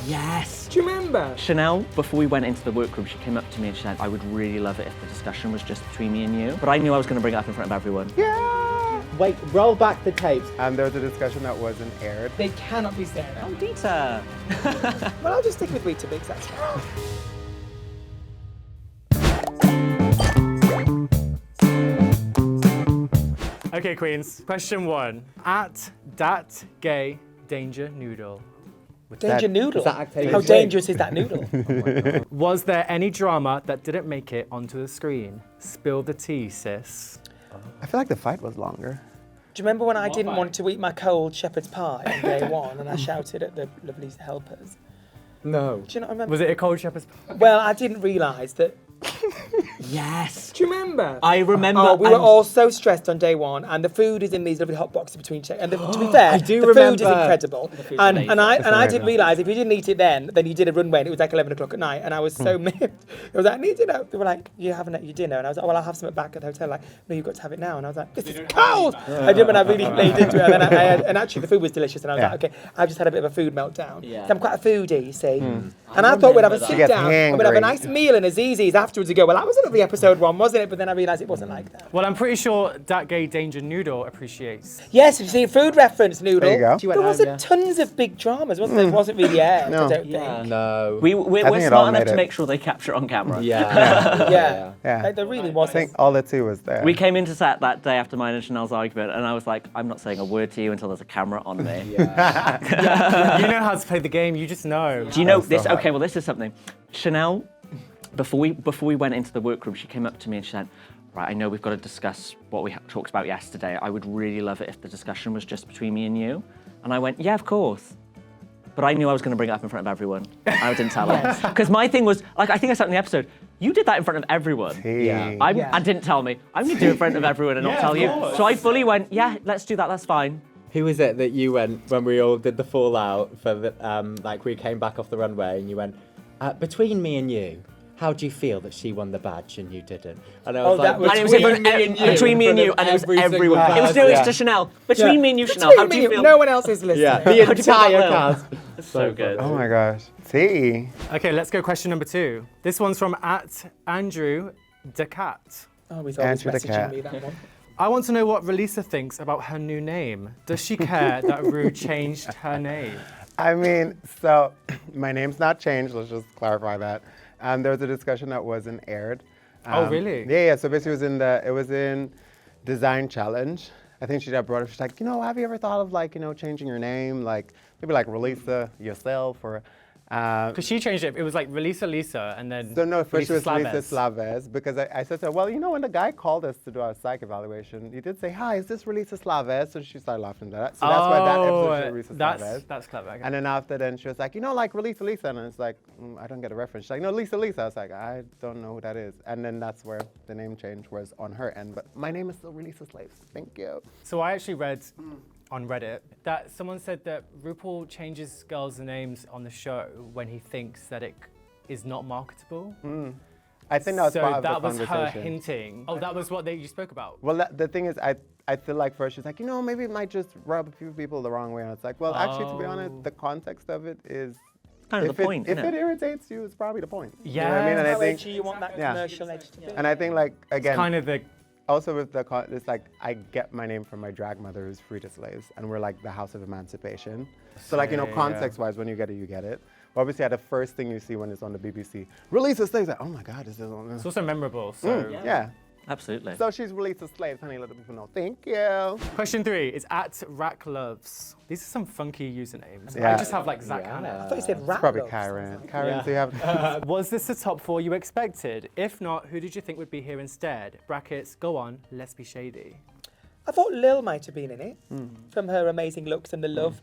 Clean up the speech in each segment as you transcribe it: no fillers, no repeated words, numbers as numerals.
Yes. Do you remember? Chanel, before we went into the workroom, she came up to me and she said, I would really love it if the discussion was just between me and you. But I knew I was going to bring it up in front of everyone. Yeah! Wait, roll back the tapes. And there was a discussion that wasn't aired. They cannot be staring at Oh, me. Dita. Well, I'll just stick with Weetabix, that's fine. Okay, Queens. Question 1. At dat gay danger noodle. Danger noodle? is that Octavia How Jane? dangerous is that noodle? Was there any drama that didn't make it onto the screen? Spill the tea, sis. I feel like the fight was longer. Do you remember when I didn't want to eat my cold shepherd's pie on day 1 and I shouted at the lovely helpers? No. Do you not remember? Was it a cold shepherd's pie? Well, I didn't realise that. Yes. Do you remember? I remember. Oh, we were all so stressed on day 1, and the food is in these lovely hot boxes between check. And to be fair, I do the food is remember. incredible. And I didn't realise if you didn't eat it then you did a runway and it was like 11 o'clock at night, and I was so miffed. I was like, I need to know. They were like, you haven't had your dinner, and I was like, well, I'll have something back at the hotel. Like, no, you've got to have it now. And I was like, this is cold. I did when I really laid into it, and then and actually the food was delicious, and I was like, okay, I've just had a bit of a food meltdown. Yeah. So I'm quite a foodie, you see. And I thought we'd have a sit gets down, and we'd have a hangry. nice meal and a Zzz's afterwards and go, well, that was a lovely episode 1, wasn't it? But then I realised it wasn't like that. Well, I'm pretty sure that gay danger noodle appreciates. Yes, you see, food reference, Noodle. There you go. She went There was home, yeah. tons of big dramas, wasn't there? It wasn't really aired, No. I don't Yeah. think. No. We're think it all smart enough made to it. make sure they capture it on camera. Yeah. Yeah. Yeah. Like, there really I wasn't. think all the tea was there. We came into set that day after mine and Chanel's argument, and I was like, I'm not saying a word to you until there's a camera on me. Yeah. You know how to play the game, you just know. Do you know so this? hot. Okay, well, this is something. Chanel, before we went into the workroom, she came up to me and she said, right, I know we've got to discuss what we talked about yesterday. I would really love it if the discussion was just between me and you. And I went, yeah, of course. But I knew I was going to bring it up in front of everyone. I didn't tell her. Because my thing was, like, I think I said in the episode, you did that in front of everyone. Yeah. And didn't tell me. I'm going to do it in front of everyone and not tell you. So I fully went, yeah, let's do that, that's fine. Who was it that you went when we all did the fallout for the like we came back off the runway and you went between me and you? How do you feel that she won the badge and you didn't? And I was that was And it was in front of between me and you, and it was everyone. It was no, it's to Chanel. Between me and you, Chanel, how do you feel? No one else is listening. Yeah, the How do you feel entire about cast. It's so good. Oh my gosh. Tea. Okay, let's go question number 2. This one's from at Andrew Decat. Oh, he's always Answer the messaging cat. me, that one. I want to know what Rileasa thinks about her new name. Does she care that Ru changed her name? I mean, so my name's not changed. Let's just clarify that. There was a discussion that wasn't aired. Oh, really? Yeah. So basically, it was in Design Challenge. I think she got brought up. She's like, have you ever thought of changing your name, like maybe like Rileasa yourself or. Because she changed it. It was like Rileasa Lisa and then So no, first it was Rileasa Rileasa Slaves because I said to her, well, when the guy called us to do our psych evaluation, he did say, hi, is this Rileasa Slaves? And she started laughing at that. So that's why that episode should Rileasa Slaves. That's clever. Okay. And then after then she was like, like Rileasa Lisa. And it's like, I don't get a reference. She's like, no, Lisa. I was like, I don't know who that is. And then that's where the name change was on her end. But my name is still Rileasa Slaves. Thank you. So I actually read on Reddit that someone said that RuPaul changes girls' names on the show when he thinks that it is not marketable. I think that was So part of that the was her conversation. hinting. Oh, that was what you spoke about. Well, the thing is, I feel like first she's like, maybe it might just rub a few people the wrong way. And it's like, well, actually, to be honest, the context of it is Kind of the point, If isn't it it? irritates you, it's probably the point. Yeah. You know what I mean? And I How think, edgy you want that commercial edge to be. and I think again, Kind of the also with it's like I get my name from my drag mother who's free to slaves, and we're like the house of emancipation. So context-wise, when you get it. But obviously, the first thing you see when it's on the BBC, Rileasa Slaves. Like, oh my God, this is on. It's also memorable. So Yeah. Absolutely. So she's Rileasa Slaves, honey. Let the people know. Thank you. Question 3 is at Rack Loves. These are some funky usernames. Yeah. I just have like Zac I Haniff. thought you said rat Probably loves. Kyran. Kyran, so you have. Was this the top 4 you expected? If not, who did you think would be here instead? Brackets, go on, let's be shady. I thought Lill might have been in it from her amazing looks and the love.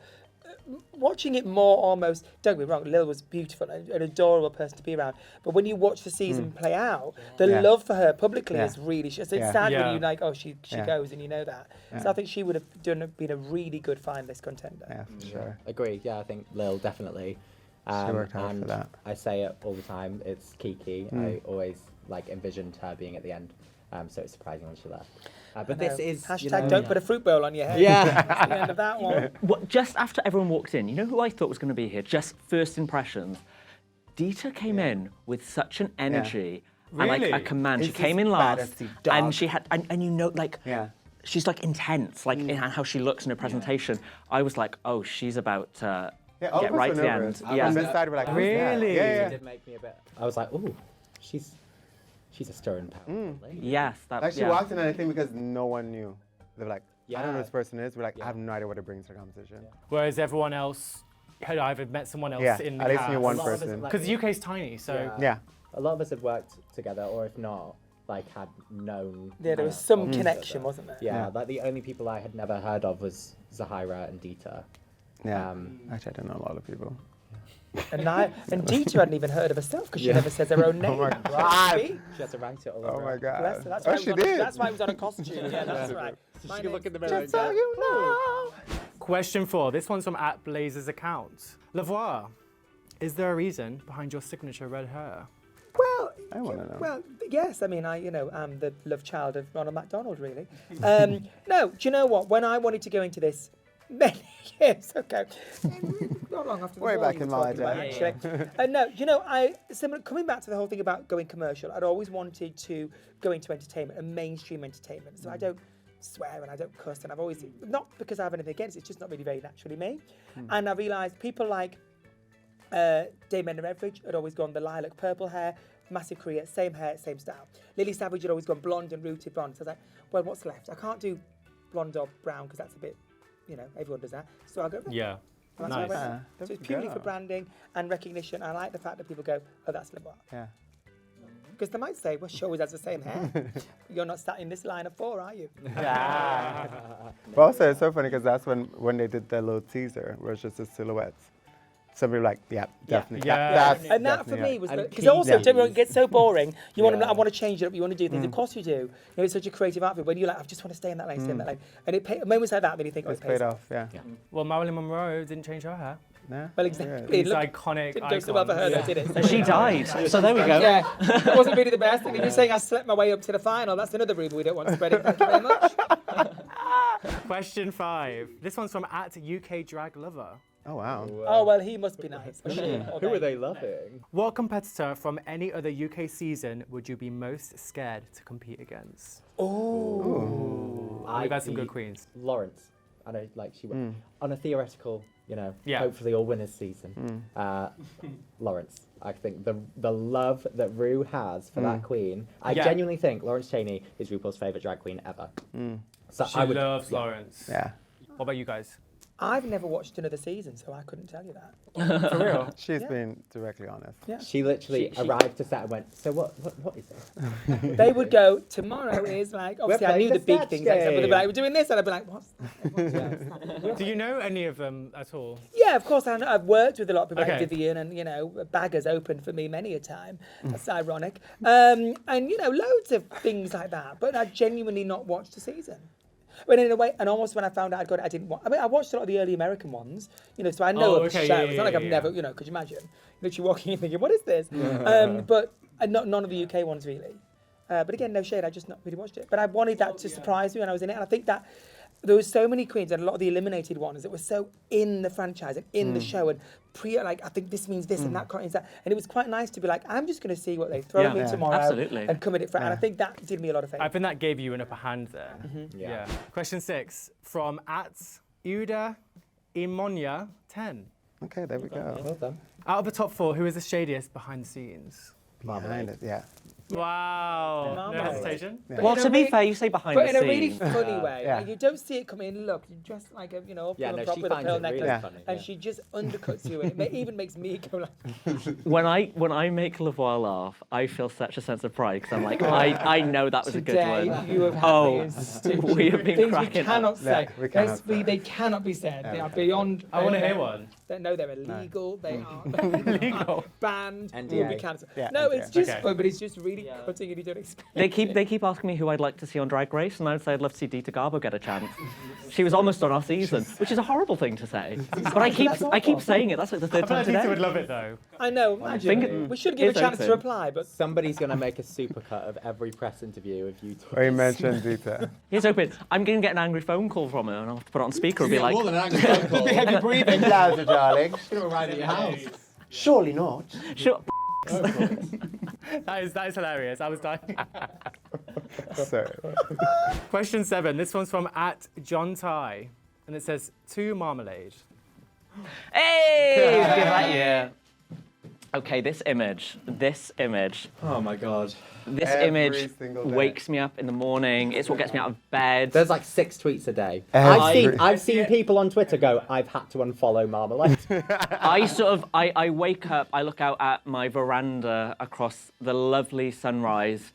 Watching it more almost, don't get me wrong, Lill was beautiful, an adorable person to be around. But when you watch the season play out, the love for her publicly is really, so it's sad when you she goes and you know that. So I think she would have been a really good finalist contender. Yeah, for sure. Agree. Yeah, I think Lill definitely. She worked hard for that. I say it all the time. It's Kiki. I always envisioned her being at the end. So it's surprising when she left. But this is Hashtag don't put a fruit bowl on your head. Yeah. That's the end of that one. Just after everyone walked in, you know who I thought was going to be here? Just first impressions. Dita came in with such an energy and like Really? a command. She It's came this in last, badassy dog. and she had, and you know, like, she's like intense, like in how she looks in her presentation. I was like, oh, she's about to Yeah, all get of us right were to the nervous. end. On this side, we're like, who's that? Really? Yeah. It did make me a bit. I was like, ooh, she's a stirring power. Yes, that. Like she walked in, and I think because no one knew, they were like, I don't know who Yeah. this person is. We're like, I have no idea what it brings to the competition. Whereas everyone else had either met someone else Yeah, in the at least knew one A lot of us, person. like- Because the UK's tiny, so Yeah. A lot of us had worked together, or if not, like had known. Yeah, there was of some each connection, other. wasn't there? Yeah, like the only people I had never heard of was Zahira and Dita. Yeah. Actually, I don't know a lot of people. And Dita hadn't even heard of herself because she never says her own name. Oh my God. See? She had to write it all Oh over. my God. Bless her. That's Oh, why she it was on did. that's why it was on a costume. Yeah, that's right. So she could look in the mirror Just and so go, you know. Question 4. This one's from @Blazer's account. Voix, is there a reason behind your signature red hair? Well, I wanna know. Well, yes. I mean, I'm the love child of Ronald McDonald, really. No, do you know what? When I wanted to go into this many years ago, not long after the Way war back you in were my talking about, day. actually. No, you know, coming back to the whole thing about going commercial, I'd always wanted to go into entertainment and mainstream entertainment. So I don't swear and I don't cuss, and I've always, not because I have anything against it, it's just not really very naturally me. And I realised people like Dame Edna Everage had always gone the lilac purple hair, massive career, same hair, same style. Lily Savage had always gone blonde and rooted blonde. So I was like, well, what's left? I can't do blonde or brown because that's a bit, everyone does that. So I'll go red. Yeah. And that's Nice. why I went there. So it's purely for branding and recognition. I like the fact that people go, oh, that's Lil. Yeah. Because they might say, well, she always has the same hair. You're not sat in this line of 4, are you? But also, it's so funny because that's when they did their little teaser, where it's just the silhouettes. Somebody were like, yeah, definitely. Yeah. That's And that for definitely me it. was And because also keys. don't get me wrong, it gets so boring. You want to, Yeah. I want to change it up. You want to do things. Of course you do. It's such a creative outfit. When you're like, I just want to stay in that lane, stay in that lane, and moments like that, then you think, oh, It's it pays paid off. off, yeah. Well, Marilyn Monroe didn't change her hair. Yeah. Well, exactly. These Look, iconic didn't go so well for her, though, did it? And she died. So there we go. Yeah, that wasn't really the best. And if you're saying I slept my way up to the final, that's another rumour we don't want spreading. Thank you very much. Question 5. This one's from @UK Drag Lover. Oh, wow. Oh, well, he must be nice. Or she, or Who are they loving? What competitor from any other UK season would you be most scared to compete against? We've had some good queens. Lawrence. I know, like she went on a theoretical, Yeah. hopefully all winners season. Lawrence. I think the love that Rue has for that queen. I Yeah. genuinely think Lawrence Chaney is RuPaul's favourite drag queen ever. So She I would, loves Lawrence. Yeah. What about you guys? I've never watched another season, so I couldn't tell you that. For real? She's been directly honest. Yeah. She literally arrived to set and went, so what is it? They would go, tomorrow is like, obviously I playing knew the the big sketch things, like, but they'd be game. like, we're doing this, and I'd be like, what's that? Do you know any of them at all? Yeah, of course, I've worked with a lot of people Okay. like Vivian, and, Bag has opened for me many a time. That's ironic. And, loads of things like that, but I genuinely not watched a season. But in a way, and almost when I found out I didn't want. I mean, I watched a lot of the early American ones, so I know Oh, of the okay, show. yeah, It's not like yeah, I've yeah. never, could you imagine? Literally walking in thinking, what is this? But none of the UK ones really. But again, no shade, I just not really watched it. But I wanted that to surprise me when I was in it, and I think that there was so many queens and a lot of the eliminated ones that were so in the franchise and in the show and I think this means this and that means that, and it was quite nice to be like, I'm just going to see what they throw Yeah. me Yeah. tomorrow Absolutely. and come at it for, and I think that did me a lot of favour. I think that gave you an upper hand there. Yeah. Question 6 from @Uda Imonia 10. Okay, there we go. Well done. Out of the top 4, who is the shadiest behind the scenes? Behind it, yeah. Wow. No Marmalade. hesitation? But Well, in a to be really- fair, you say behind But the in a really scenes. funny way. Yeah. Like, you don't see it come in. Look, you're dressed like a, Yeah, no, prop she with a finds pearl it really necklace, funny. and yeah. she just undercuts you. And it even makes me go like, When I make Lavoie laugh, I feel such a sense of pride because I'm like, I know that was a good today one. you have had Oh, me as stupid. we have been things cracking we up. cannot say. Yeah, we cannot Let's say. they cannot be said. They Yeah, are we beyond. I want to hear one. No, they're illegal. They are Legal. banned. NDA. Will be cancelled. Yeah, no, NDA. it's just Okay. fun, but it's just really really cutting and you don't expect They keep asking me who I'd like to see on Drag Race, and I would say I'd love to see Dita Garbo get a chance. She was almost on our season, which is a horrible thing to say. But I keep saying it. That's like the third I feel time like Dita today. would love it though. I know, imagine. We should give a It's chance to open. reply, but Somebody's going to make a supercut of every press interview of you Or you twice. mentioned Dita. Here's hoping. I'm going to get an angry phone call from her, and I'll have to put it on speaker and be like, Heavy breathing, louder, darling. Right at your house. Surely not. "Shut." That is hilarious. I was dying. So, Question 7. This one's from @JohnTy, and it says to Marmalade. Hey! Give that yeah. Okay, this image. Oh my God. This Every image single day. wakes me up in the morning. It's what gets me out of bed. There's like 6 tweets a day. Every- I've seen people on Twitter go, I've had to unfollow Marmalade. I wake up, I look out at my veranda across the lovely sunrise.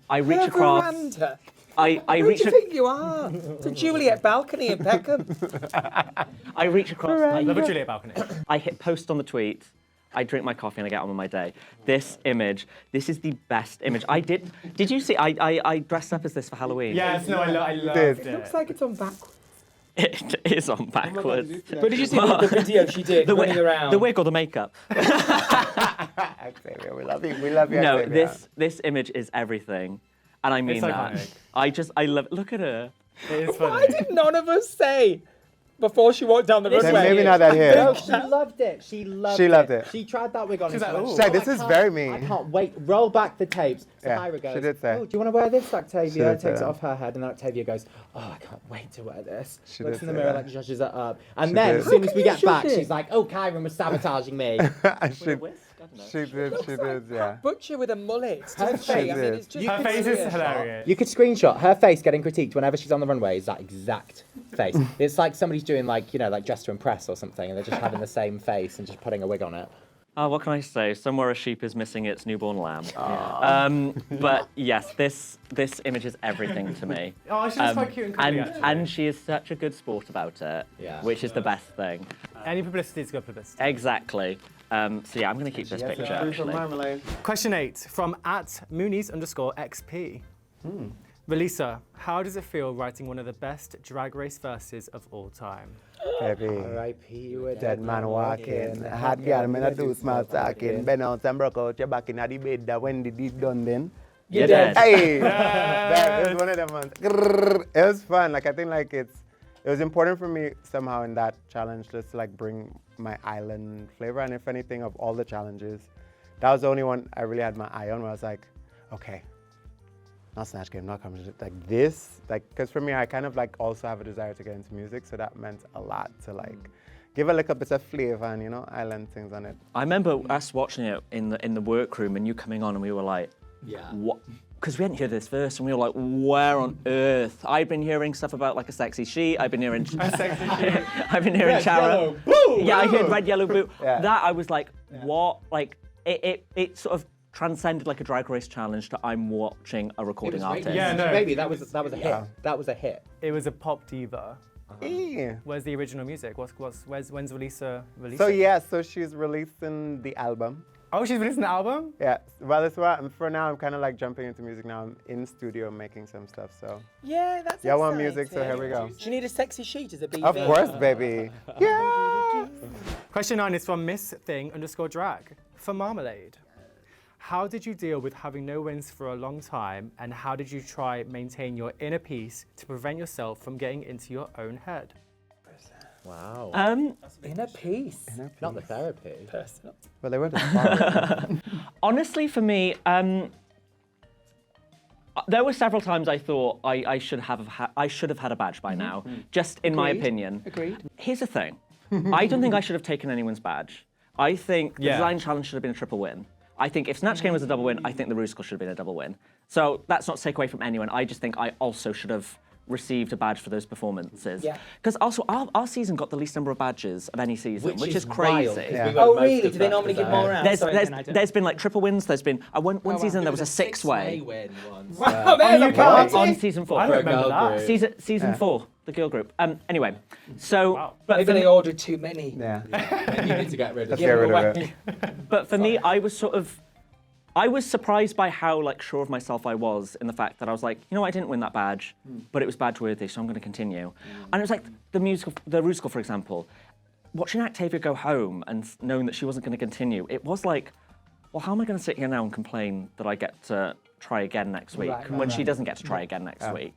I reach her across. veranda. I Who reach. do you think you are? It's a Juliet balcony in Peckham. I reach across. Love a Juliet balcony. I hit post on the tweet. I drink my coffee and I get on with my day. This image. This is the best image. Did you see? I dressed up as this for Halloween. Yes, no, I loved Did. it. Looks like it's on backwards. It is on backwards. But did you see the video she did running around? The wig or the makeup? Xavier, we love you. We love you, No, Xavier. this image is everything, and I mean It's that. iconic. I love. Look at her. It is Why funny. did none of us say before she walked down the Then runway? maybe not that here. No, she loved it. She loved it. She tried that wig on. She's and like, she "Ooh." went, She's like, this "Oh, is I very can't- me." I can't wait. Roll back the tapes. So Yeah, Kyra goes, she did say. "Oh, do you want to wear this, Octavia?" She did Takes say it that. off her head, and then Octavia goes, "Oh, I can't wait to wear this." She Looks did in the say mirror that. like judges it up, and She then did. as soon as How we can get you back, judge it? she's like, "Oh, Kyran was sabotaging me." She did, yeah. Butcher with a mullet. Her doesn't she? I mean, did. it's just Her face is hilarious. hilarious. You could screenshot her face getting critiqued whenever she's on the runway. Is that exact face? It's like somebody's doing like dress to impress or something, and they're just having the same face and just putting a wig on it. Oh, what can I say? Somewhere a sheep is missing its newborn lamb. But yes, this image is everything to me. Oh, she was quite cute and cuddly, actually. and she is such a good sport about it, Yeah. which is the best thing. Any publicity is good publicity. Exactly. So yeah, I'm going to keep this picture actually. Marmalade. Question 8 from @Moonies_XP. Rileasa, how does it feel writing one of the best Drag Race verses of all time? Baby. R.I.P. You a Dead man walking. Hot girl, me not too small talking. Bend out and broke out your back in the bed. That when the deed done then. You're dead. Hey! That was one of them ones. Grrr. It was fun. Like I think like it was important for me somehow in that challenge just to like bring my island flavor. And if anything of all the challenges, that was the only one I really had my eye on where I was like, okay, not Snatch Game, not competition, like this, like, because for me, I kind of like also have a desire to get into music, so that meant a lot to like give a little bit of flavor and island things on it. I remember us watching it in the workroom and you coming on and we were like, Yeah. what? Because we hadn't heard this verse and we were like, where on earth? I'd been hearing stuff about like a sexy sheet. I've been hearing. I've been hearing Chara. Yeah, I heard red, yellow, blue. Yeah. That I was like, what? Like it sort of transcended like a Drag Race challenge to I'm watching a recording artist. Yeah, no. Baby, that was a hit. Yeah. That was a hit. It was a pop diva. Yeah. Where's the original music? When's Rileasa releasing? So yeah, so she's releasing the album. Oh, she's releasing the album? Yeah, well, that's why for now I'm kind of like jumping into music now. I'm in studio making some stuff, so. Yeah, that's Y'all want exciting. music, so here we go. Do you need a sexy sheet as a BV? Of course, baby. Yeah. Question 9 is from Miss_Thing_drag for Marmalade. How did you deal with having no wins for a long time, and how did you try maintain your inner peace to prevent yourself from getting into your own head? Wow. Inner peace. Not the therapy. Personal. Well, they were the star. Honestly, for me, there were several times I thought I should have had a badge by now, just in my Agreed. opinion. Agreed. Here's the thing, I don't think I should have taken anyone's badge. I think the Yeah. design challenge should have been a triple win. I think if Snatch Game was a double win, I think the rusical should have been a double win. So that's not to take away from anyone. I just think I also should have received a badge for those performances. Yeah. Because also our season got the least number of badges of any season, which is wild, crazy. 'cause we got Oh, most really? of Do they that normally give design. more out? There's, Sorry, there's, then I don't. there's been like triple wins. There's been one season there was a six-way win once. Oh, there's a party. on season 4. I don't remember girl that. group. Season 4, the girl group. Anyway, so Wow. but Maybe for they me, ordered too many. Yeah. You need to get rid of Let's it. get rid of it. but for me, I was sort of I was surprised by how like sure of myself I was in the fact that I was like, you know, I didn't win that badge, but it was badge worthy, so I'm going to continue. And it was like the rusical, for example. Watching Octavia go home and knowing that she wasn't going to continue, it was like, well, how am I going to sit here now and complain that I get to try again next week when she doesn't get to try again next week?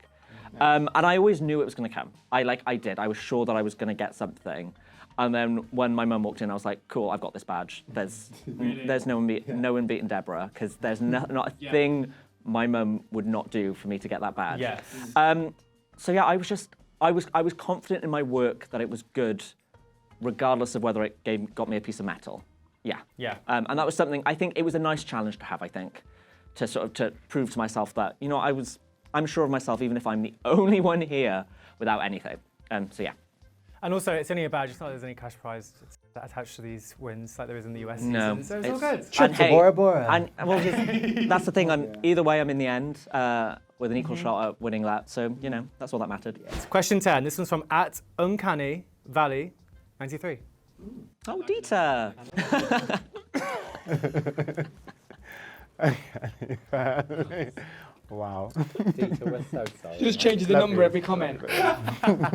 And I always knew it was going to come. I did. I was sure that I was going to get something. And then when my mum walked in, I was like, cool, I've got this badge. There's no one beating Deborah, because there's not a thing my mum would not do for me to get that badge. Yes. So yeah, I was confident in my work that it was good, regardless of whether it got me a piece of metal. Yeah. Yeah. And that was something, I think it was a nice challenge to have, I think, to sort of to prove to myself that, you know, I'm sure of myself even if I'm the only one here without anything. So yeah. And also, it's only a badge. It's not like there's any cash prize attached to these wins like there is in the US No, season. So it's all good. And hey, Bora Bora. and well, that's the thing. Either way, I'm in the end with an equal shot at winning that. So you know, that's all that mattered. Question 10. This one's from @UncannyValley93. Oh, Dita. Wow. Dita, we're so sorry. She just changes the number every comment.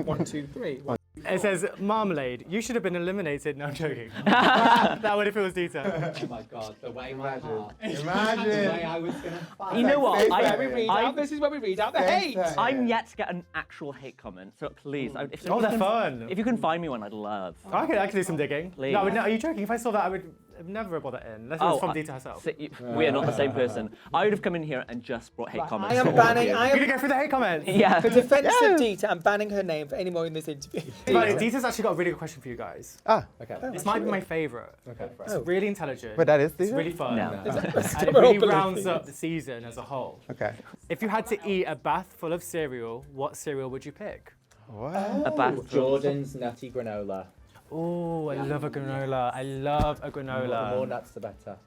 1, 2, 3. It says, Marmalade, you should have been eliminated. No, I'm joking. That would if it was Dita. Oh my God, the way my heart. Imagine. The way I was gonna fight. You know what? This is where we read out the hate. I'm yet to get an actual hate comment. So please, if Oh, they're you can- fun. If you can find me one, I'd love. I could do some digging. Please. No, are you joking? If I saw that, I would never brought that in. Unless it was from Dita herself. We are not the same person. I would have come in here and just brought hate comments. I am for all of banning. you. I You're going am to go through the hate comments? Yeah. for defence of Dita. I'm banning her name for any more in this interview. But Dita's actually got a really good question for you guys. Okay. This might be my favourite. Okay. It's really intelligent. But that is It's Dita? really fun. No. And it really rounds up the season as a whole. Okay. If you had to eat a bath full of cereal, what cereal would you pick? What? A bath. Jordan's nutty granola. Oh, I love a granola. I love a The more granola. nuts, the better.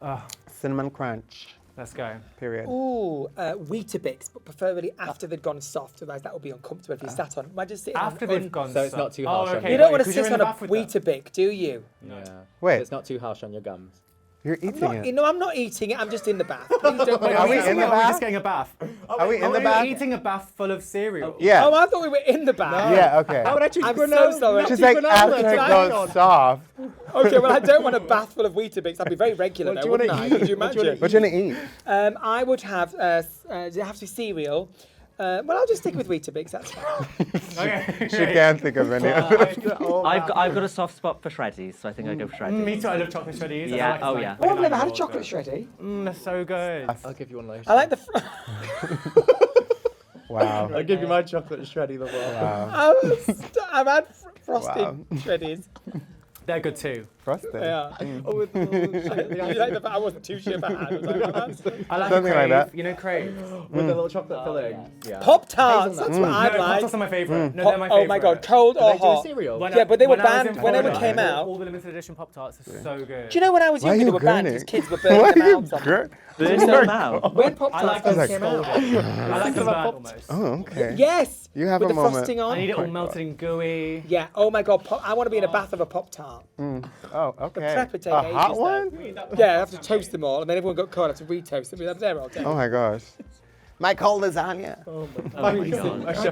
Cinnamon crunch. Let's go. Period. Ooh, Weetabix, but preferably after they've gone soft, otherwise that would be uncomfortable if you sat on. Imagine sitting After on they've gone So it's not too harsh on okay. you. You don't want to Because you're sit in on the a bath with them. Weetabix, do you? Yeah. Wait. It's not too harsh on your gums. You're eating it. No, I'm not eating it. I'm just in the bath. Please don't make Are me we sit in the down. We're bath? just getting a bath. Are we in the You're bath? eating a bath full of cereal. Yeah. Oh, I thought we were in the bath. Yeah, okay. I would actually I'm so sorry. She's like, after it goes soft. Okay, well, I don't want a bath full of Weetabix. I'd be very regular What though, do you wouldn't wanna I? eat? Could you What do you imagine? What you gonna eat? I would have, does it have to be cereal? Well, I'll just stick with Weetabix, that's fine. Okay. She can't think of any of it. I've got a soft spot for Shreddies, so I think I go for Shreddies. Me too. I love chocolate shreddies. Yeah, I like oh like- yeah. like Oh, I've never had a nine-year-old, chocolate but- shreddy. They're so good. I'll give you one of those. I like the. Wow. I'll give you my chocolate shreddy the Wow. I've had frosted Wow. shreddies. They're good too. Frosted. Yeah. Oh, with the little You like the, I wasn't too sure if I had. I was like, oh, that's- I like Something like Crave. that. You know Crave? with the little chocolate filling. Yeah. Pop tarts. That's what No, I'd like. Pop-Tarts are my favourite. No, they're my Oh favourite. my god, cold Do or they do hot? cereal? When Yeah, but they were when I was banned in when they Florida, came out. All the limited edition Pop-Tarts are so good. Do you know when I was Why are younger, they you were banned grinning? because kids were Why burning are them you out. Something. grinning? Burn them out. When Pop I like Tarts them came cold. out. I like them burnt almost. Oh, okay. Yes. You have with a the moment. frosting on. I need it all melted and gooey. Yeah. Oh my god, I want to be in a bath of a Pop Tart. Oh, okay. prep would take A ages, hot though. one? Yeah, I have to toast them all, and then everyone got cold. I have to retoast them. I'm there all day. Oh my gosh. My cold lasagna. Oh my god.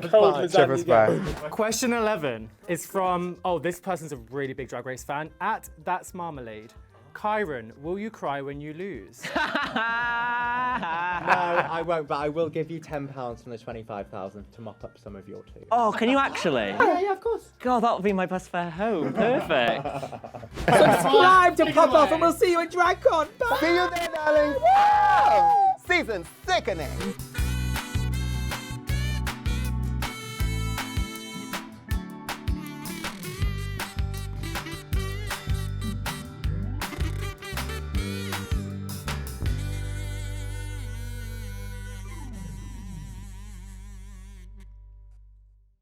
Cold lasagna, Shepherd's yeah. pie. Question 11 is from, this person's a really big Drag Race fan, @That's Marmalade. Kyran, will you cry when you lose? No, I won't, but I will give you £10 from the 25,000 to mop up some of your tea. Oh, can you actually? Yeah, of course. God, that would be my bus fare home. Perfect. Subscribe to Pop Off, and we'll see you at DragCon. Bye. See you there, darling. Wow. Season sickening.